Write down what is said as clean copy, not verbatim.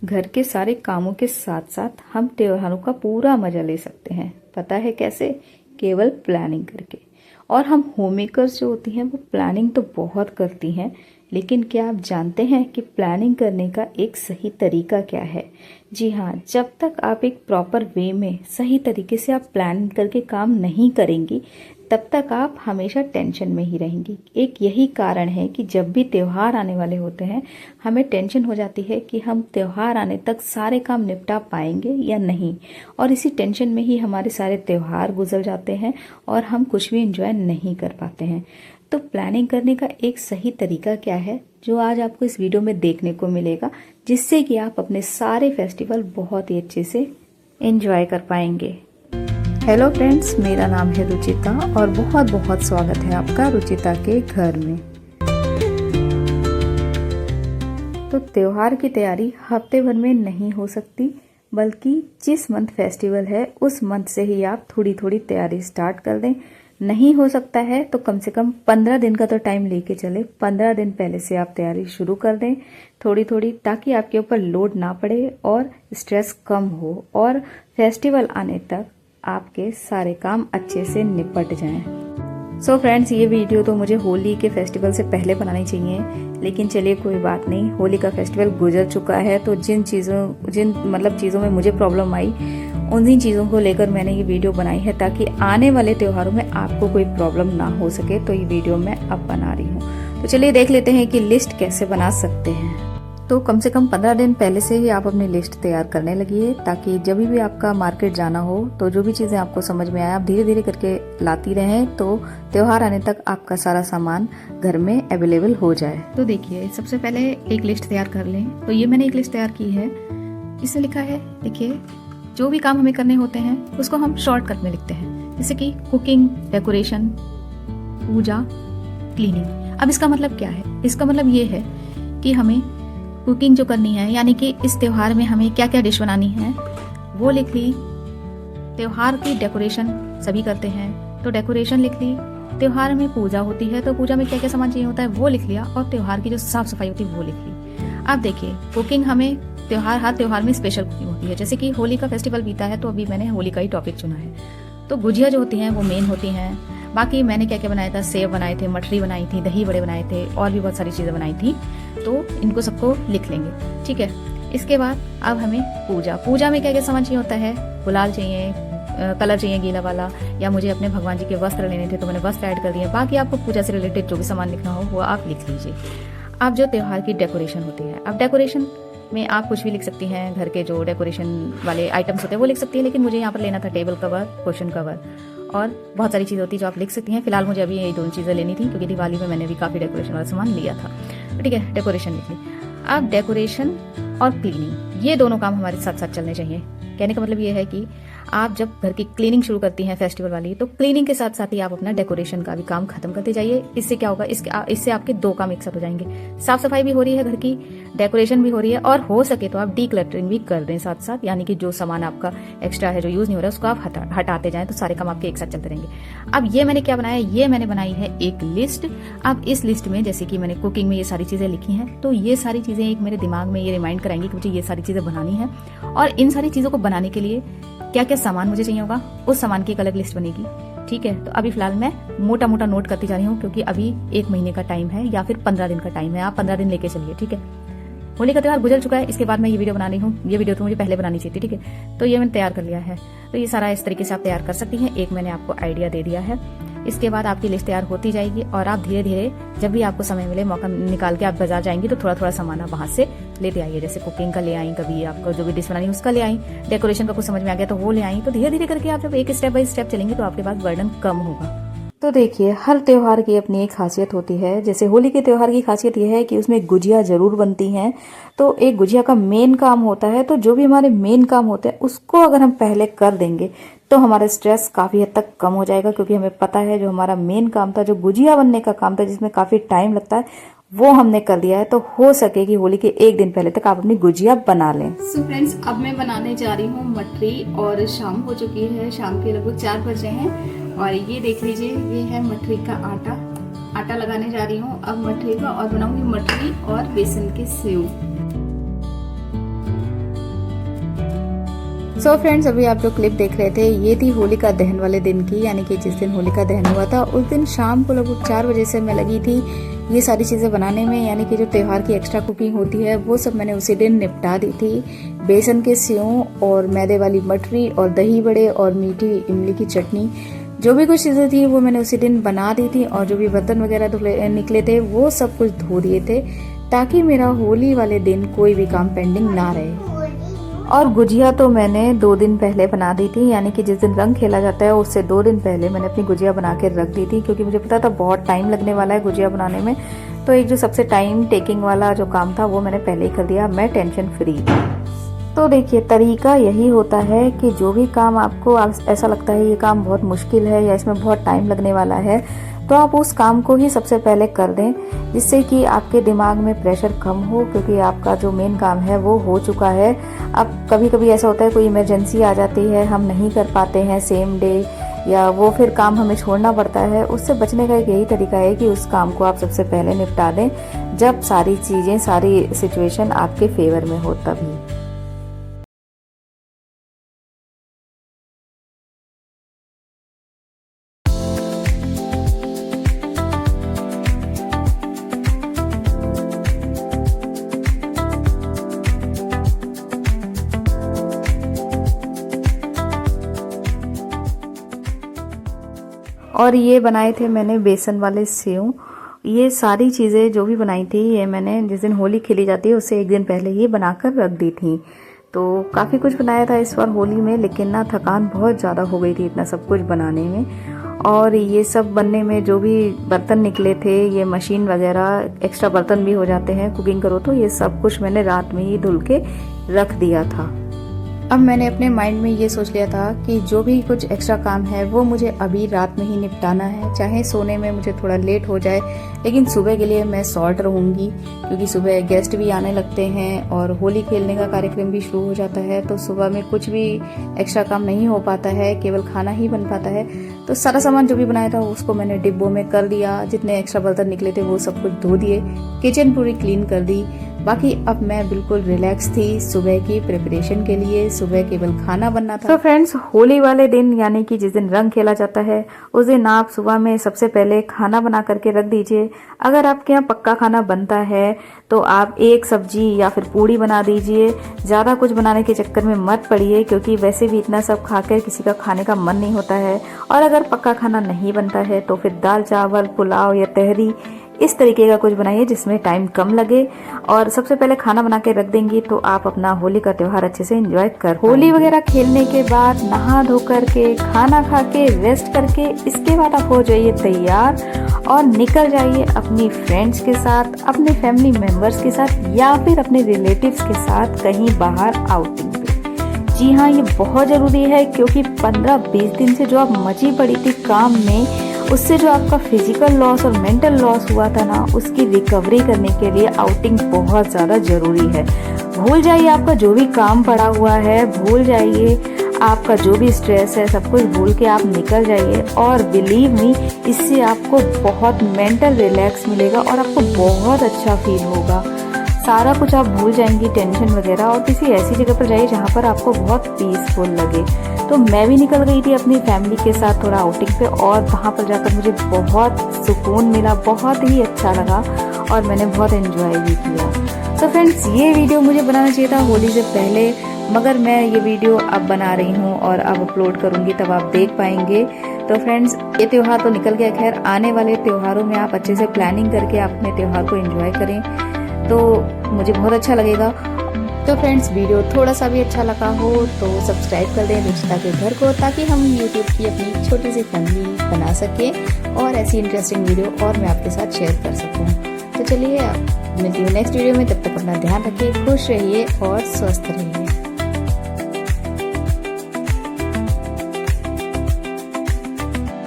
घर के सारे कामों के साथ साथ हम त्योहारों का पूरा मजा ले सकते हैं। पता है कैसे? केवल प्लानिंग करके। और हम होम मेकर्स जो होती हैं वो प्लानिंग तो बहुत करती हैं, लेकिन क्या आप जानते हैं कि प्लानिंग करने का एक सही तरीका क्या है? जी हाँ, जब तक आप एक प्रॉपर वे में सही तरीके से आप प्लान करके काम नहीं करेंगी तब तक आप हमेशा टेंशन में ही रहेंगी। एक यही कारण है कि जब भी त्योहार आने वाले होते हैं हमें टेंशन हो जाती है कि हम त्योहार आने तक सारे काम निपटा पाएंगे या नहीं, और इसी टेंशन में ही हमारे सारे त्योहार गुजर जाते हैं और हम कुछ भी एंजॉय नहीं कर पाते हैं। तो प्लानिंग करने का एक सही तरीका क्या है, जो आज आपको इस वीडियो में देखने को मिलेगा, जिससे कि आप अपने सारे फेस्टिवल बहुत ही अच्छे से एंजॉय कर पाएंगे। हेलो फ्रेंड्स, मेरा नाम है रुचिता और बहुत बहुत स्वागत है आपका रुचिता के घर में। तो त्योहार की तैयारी हफ्ते भर में नहीं हो सकती, बल्कि जिस मंथ फेस्टिवल है उस मंथ से ही आप थोड़ी थोड़ी तैयारी स्टार्ट कर दें। नहीं हो सकता है तो कम से कम 15 दिन का तो टाइम लेके चले। 15 दिन पहले से आप तैयारी शुरू कर दें थोड़ी थोड़ी, ताकि आपके ऊपर लोड ना पड़े और स्ट्रेस कम हो और फेस्टिवल आने तक आपके सारे काम अच्छे से निपट जाएं। सो फ्रेंड्स, ये वीडियो तो मुझे होली के फेस्टिवल से पहले बनानी चाहिए, लेकिन चलिए कोई बात नहीं, होली का फेस्टिवल गुजर चुका है। तो जिन चीज़ों में मुझे प्रॉब्लम आई उन्हीं चीज़ों को लेकर मैंने ये वीडियो बनाई है, ताकि आने वाले त्योहारों में आपको कोई प्रॉब्लम ना हो सके। तो ये वीडियो मैं अब बना रही हूँ। तो चलिए देख लेते हैं कि लिस्ट कैसे बना सकते हैं। तो कम से कम 15 दिन पहले से ही आप अपनी लिस्ट तैयार करने लगिए, ताकि जब भी आपका मार्केट जाना हो तो जो भी चीज़ें आपको समझ में आए आप धीरे धीरे करके लाती रहें, तो त्योहार आने तक आपका सारा सामान घर में अवेलेबल हो जाए। तो देखिए, सबसे पहले एक लिस्ट तैयार कर लें। तो ये मैंने एक लिस्ट तैयार की है, इसमें लिखा है, देखिए, जो भी काम हमें करने होते हैं उसको हम शॉर्टकट में लिखते हैं, जैसे कि कुकिंग, डेकोरेशन, पूजा, क्लीनिंग। अब इसका मतलब क्या है? इसका मतलब ये है कि हमें कुकिंग जो करनी है, यानी कि इस त्योहार में हमें क्या क्या डिश बनानी है वो लिख ली। त्योहार की डेकोरेशन सभी करते हैं तो डेकोरेशन लिख ली। त्योहार में पूजा होती है तो पूजा में क्या क्या सामान चाहिए होता है वो लिख लिया, और त्योहार की जो साफ सफाई होती है वो लिख ली। अब देखिए, कुकिंग हमें हर त्योहार में स्पेशल कुकिंग होती है। जैसे कि होली का फेस्टिवल बीता है तो अभी मैंने होली का ही टॉपिक चुना है। तो गुजिया जो होती हैं वो मेन होती हैं। बाकी मैंने क्या क्या बनाया था, सेव बनाए थे, मठरी बनाई थी, दही बड़े बनाए थे, और भी बहुत सारी चीज़ें बनाई थी। तो इनको सबको लिख लेंगे, ठीक है। इसके बाद अब हमें पूजा में क्या क्या सामान चाहिए होता है, गुलाल चाहिए, कलर चाहिए गीला वाला, या मुझे अपने भगवान जी के वस्त्र लेने थे तो मैंने वस्त्र ऐड कर दिए। बाकी आपको पूजा से रिलेटेड जो भी सामान लिखना हो वो आप लिख लीजिए। अब जो त्योहार की डेकोरेशन होती है, अब डेकोरेशन में आप कुछ भी लिख सकती हैं। घर के जो डेकोरेशन वाले आइटम्स होते हैं वो लिख सकती हैं, लेकिन मुझे यहाँ पर लेना था टेबल कवर, कुशन कवर, और बहुत सारी चीज़ होती है जो आप लिख सकती हैं। फिलहाल मुझे अभी यही दोनों चीज़ें लेनी थी, क्योंकि दिवाली में मैंने भी काफ़ी डेकोरेशन वाला सामान लिया था। ठीक है, डेकोरेशन लिख ली। अब डेकोरेशन और क्लीनिंग, ये दोनों काम हमारे साथ साथ चलने चाहिए। कहने का मतलब ये है कि आप जब घर की क्लीनिंग शुरू करती हैं फेस्टिवल वाली, तो क्लीनिंग के साथ साथ ही आप अपना डेकोरेशन का भी काम खत्म करते जाइए। इससे क्या होगा, इससे आपके दो काम एक साथ हो जाएंगे। साफ सफाई भी हो रही है घर की, डेकोरेशन भी हो रही है, और हो सके तो आप डीक्लटरिंग भी कर दें साथ साथ, यानी कि जो सामान आपका एक्स्ट्रा है, जो यूज नहीं हो रहा है, उसको आप हटाते जाएं, तो सारे काम आपके एक साथ चलते रहेंगे। अब ये मैंने क्या बनाया, ये मैंने बनाई है एक लिस्ट। अब इस लिस्ट में जैसे कि मैंने कुकिंग में ये सारी चीजें लिखी हैं, तो ये सारी चीजें एक मेरे दिमाग में ये रिमाइंड कराएंगी कि मुझे ये सारी चीजें बनानी है, और इन सारी चीजों को बनाने के लिए क्या क्या सामान मुझे चाहिए होगा, उस सामान की एक अलग लिस्ट बनेगी, ठीक है। तो अभी फिलहाल मैं मोटा मोटा नोट करती जा रही हूँ, क्योंकि अभी 1 महीने का टाइम है या फिर 15 दिन का टाइम है। आप 15 दिन लेके चलिए, ठीक है। होली का त्योहार गुजर चुका है, इसके बाद मैं ये वीडियो बना रही हूँ। ये वीडियो तो मुझे पहले बनानी चाहिए थी, ठीक है। तो ये मैंने तैयार कर लिया है। तो ये सारा इस तरीके से आप तैयार कर सकती हैं। एक मैंने आपको आइडिया दे दिया है। इसके बाद आपकी लिस्ट तैयार होती जाएगी, और आप धीरे धीरे जब भी आपको समय मिले, मौका निकाल के आप बाजार जाएंगी तो थोड़ा थोड़ा सामान आप वहां से लेते आइए। जैसे कुकिंग का ले आई, कभी आपको जो भी डिश बनानी है उसका ले आई, डेकोरेशन का कुछ समझ में आ गया तो वो ले आई। तो धीरे धीरे करके आप जब एक स्टेप बाय स्टेप चलेंगे तो आपके पास बर्डन कम होगा। तो देखिए, हर त्योहार की अपनी एक खासियत होती है। जैसे होली के त्योहार की खासियत यह है कि उसमें गुजिया जरूर बनती हैं। तो एक गुजिया का मेन काम होता है, तो जो भी हमारे मेन काम होते हैं उसको अगर हम पहले कर देंगे तो हमारा स्ट्रेस काफी हद तक कम हो जाएगा, क्योंकि हमें पता है जो हमारा मेन काम था, जो गुजिया बनने का काम था, जिसमें काफी टाइम लगता है, वो हमने कर लिया है। तो हो सके कि होली के 1 दिन पहले तक आप अपनी गुजिया बना लें। सो फ्रेंड्स, अब मैं बनाने जा रही हूँ मठरी, और शाम हो चुकी है, शाम के लगभग 4 बजे हैं। और ये देख लीजिए, ये है मठरी का आटा लगाने जा रही हूँ अब मठरी का, और बनाऊंगी मठरी और बेसन के सेव। सो फ्रेंड्स, अभी आप जो क्लिप देख रहे थे ये थी होलिका दहन वाले दिन की, यानी कि जिस दिन होलिका दहन हुआ था उस दिन शाम को लगभग 4 बजे से मैं लगी थी ये सारी चीज़ें बनाने में, यानी कि जो त्यौहार की एक्स्ट्रा कुकिंग होती है वो सब मैंने उसी दिन निपटा दी थी। बेसन के सेव और मैदे वाली मटरी और दही बड़े और मीठी इमली की चटनी, जो भी कुछ चीज़ें थी वो मैंने उसी दिन बना दी थी। और जो भी बर्तन वगैरह निकले थे वो सब कुछ धो दिए थे, ताकि मेरा होली वाले दिन कोई भी काम पेंडिंग ना रहे। और गुजिया तो मैंने 2 दिन पहले बना दी थी, यानी कि जिस दिन रंग खेला जाता है उससे 2 दिन पहले मैंने अपनी गुजिया बना के रख दी थी, क्योंकि मुझे पता था बहुत टाइम लगने वाला है गुजिया बनाने में। तो एक जो सबसे टाइम टेकिंग वाला जो काम था वो मैंने पहले ही कर दिया, मैं टेंशन फ्री। तो देखिए, तरीका यही होता है कि जो भी काम आपको ऐसा लगता है ये काम बहुत मुश्किल है या इसमें बहुत टाइम लगने वाला है, तो आप उस काम को ही सबसे पहले कर दें, जिससे कि आपके दिमाग में प्रेशर कम हो, क्योंकि आपका जो मेन काम है वो हो चुका है। अब कभी कभी ऐसा होता है कोई इमरजेंसी आ जाती है, हम नहीं कर पाते हैं सेम डे, या वो फिर काम हमें छोड़ना पड़ता है। उससे बचने का एक यही तरीका है कि उस काम को आप सबसे पहले निपटा दें, जब सारी चीज़ें सारी सिचुएशन आपके फेवर में हो तभी। और ये बनाए थे मैंने बेसन वाले सेव। ये सारी चीज़ें जो भी बनाई थी ये मैंने जिस दिन होली खेली जाती है उससे 1 दिन पहले ही बनाकर रख दी थी। तो काफ़ी कुछ बनाया था इस बार होली में, लेकिन ना थकान बहुत ज़्यादा हो गई थी इतना सब कुछ बनाने में। और ये सब बनने में जो भी बर्तन निकले थे, ये मशीन वगैरह एक्स्ट्रा बर्तन भी हो जाते हैं कुकिंग करो तो, ये सब कुछ मैंने रात में ही धुल के रख दिया था। अब मैंने अपने माइंड में ये सोच लिया था कि जो भी कुछ एक्स्ट्रा काम है वो मुझे अभी रात में ही निपटाना है, चाहे सोने में मुझे थोड़ा लेट हो जाए, लेकिन सुबह के लिए मैं सॉर्ट रहूँगी, क्योंकि सुबह गेस्ट भी आने लगते हैं और होली खेलने का कार्यक्रम भी शुरू हो जाता है। तो सुबह में कुछ भी एक्स्ट्रा काम नहीं हो पाता है, केवल खाना ही बन पाता है। तो सारा सामान जो भी बनाया था उसको मैंने डिब्बों में कर दिया, जितने एक्स्ट्रा बर्तन निकले थे वो सब कुछ धो दिए, किचन पूरी क्लीन कर दी। बाकी अब मैं बिल्कुल रिलैक्स थी सुबह की प्रिपरेशन के लिए, सुबह केवल खाना बनना था। तो फ्रेंड्स, होली वाले दिन यानी कि जिस दिन रंग खेला जाता है उस दिन आप सुबह में सबसे पहले खाना बना करके रख दीजिए। अगर आपके यहाँ पक्का खाना बनता है तो आप एक सब्जी या फिर पूड़ी बना दीजिए। ज़्यादा कुछ बनाने के चक्कर में मत पड़िए, क्योंकि वैसे भी इतना सब खाकर किसी का खाने का मन नहीं होता है। और अगर पक्का खाना नहीं बनता है तो फिर दाल चावल, पुलाव या तहरी, इस तरीके का कुछ बनाइए जिसमें टाइम कम लगे। और सबसे पहले खाना बना के रख देंगी तो आप अपना होली का त्योहार अच्छे से एंजॉय कर। होली वगैरह खेलने के बाद नहा धो करके, खाना खा के, रेस्ट करके, इसके बाद आप हो जाइए तैयार और निकल जाइए अपनी फ्रेंड्स के साथ, अपने फैमिली मेंबर्स के साथ या फिर अपने रिलेटिव्स के साथ कहीं बाहर आउटिंग पे। जी हाँ, ये बहुत ज़रूरी है, क्योंकि 15-20 दिन से जो आप मची पड़ी थी काम में, उससे जो आपका फिजिकल लॉस और मेंटल लॉस हुआ था ना, उसकी रिकवरी करने के लिए आउटिंग बहुत ज़्यादा ज़रूरी है। भूल जाइए आपका जो भी काम पड़ा हुआ है, भूल जाइए आपका जो भी स्ट्रेस है, सब कुछ भूल के आप निकल जाइए। और बिलीव मी, इससे आपको बहुत मेंटल रिलैक्स मिलेगा और आपको बहुत अच्छा फील होगा। सारा कुछ आप भूल जाएंगी, टेंशन वगैरह, और किसी ऐसी जगह पर जाइए जहाँ पर आपको बहुत पीसफुल लगे। तो मैं भी निकल गई थी अपनी फैमिली के साथ थोड़ा आउटिंग पे, और वहाँ पर जाकर मुझे बहुत सुकून मिला, बहुत ही अच्छा लगा और मैंने बहुत एंजॉय भी किया। तो फ्रेंड्स, ये वीडियो मुझे बनाना चाहिए था होली से पहले, मगर मैं ये वीडियो अब बना रही हूँ और अब अपलोड करूँगी, तब आप देख पाएंगे। तो फ्रेंड्स, ये त्यौहार तो निकल गया। खैर, आने वाले त्योहारों में आप अच्छे से प्लानिंग करके आप अपने त्यौहार को एंजॉय करें, तो मुझे बहुत अच्छा लगेगा। तो फ्रेंड्स, वीडियो थोड़ा सा भी अच्छा लगा हो तो सब्सक्राइब कर दें रुचिता के घर को, ताकि हम यूट्यूब की अपनी छोटी सी फैमिली बना सकें और ऐसी इंटरेस्टिंग वीडियो और मैं आपके साथ शेयर कर सकूं। तो चलिए, मिलती हूँ नेक्स्ट वीडियो में। तब तक अपना ध्यान रखिए, खुश रहिए और स्वस्थ रहिए।